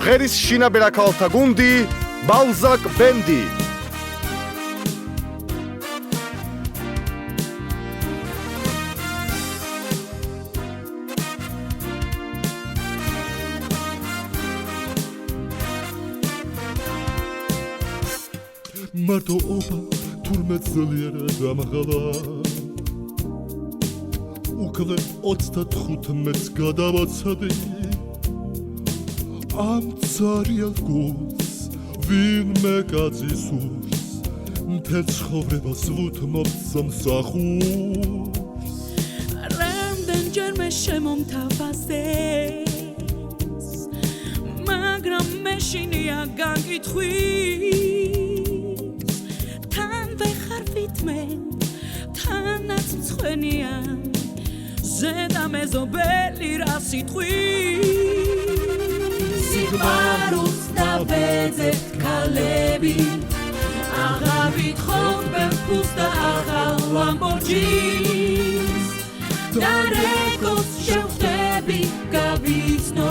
ჟღერის შინაბერა ქალთა გუნდი ბალზაკ ბენდი. მარტოობა თურმე ძლიერ დამღალა უკვე 35-ს გადავაცადი ამ ცარიელ გულს ვინმე გაწისურს მთელ ცხოვრებას ვუთმობს სამსახურს რამდენჯერმე შემომთავაზეს მაგრამ მეშინია გაკითხვის თან ვეხარ ვითმე თანაც მცხვენია ზედა მეზობელი რა სიტყვის სიყვარულს დავეძებ ქალები აღავით ხობებ ფულს და ახალ ლამბორჯინს და რეკოს შევხვდები გავიცნო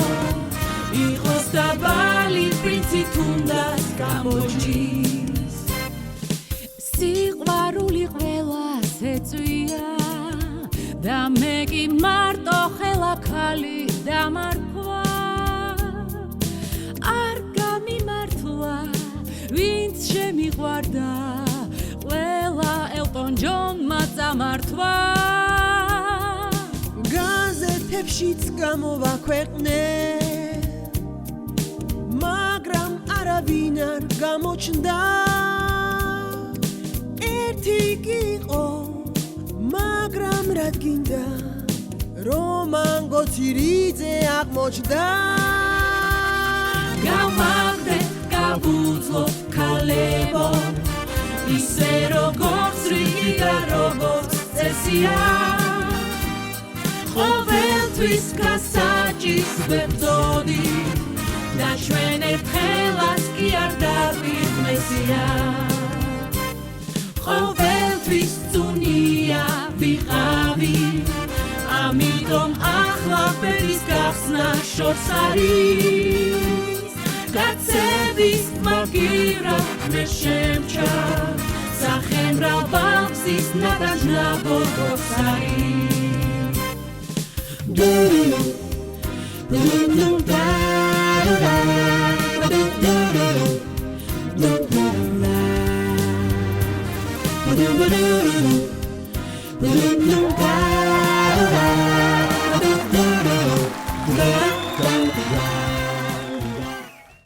იყოს დაბალი პრინცი თუნდაც გამოჯის სიყვარული ყველას ეწვია და მე კი მარტო ხელა ქალი დამარქვა არ გამიმართლა ვინც შემიყვარდა ყველა ელტონ ჯონმა წამართვა გაზეთებშიც გამოვაქვეყნე მაგრამ არავინ არ გამოჩნდა ერთი იყო მაგრამ რა გინდა რომან გოცირიძე აღმოჩნდა გავაგდე გავუძლოთ ქალებო ისე როგორც რიგი და როგორც წესია ყოველთვის გასაჭის ვებრძოდი და ჩვენ ერთხელაც კი არ დავიღმესია ყოველთვის წუნია ვიყავი ამიტომ ახლა ფერის გახსნა შორს არის კაცების მაგირა მე შემჩა სახემრავ ბავსის ნადაჟნა ბოგოსარი Da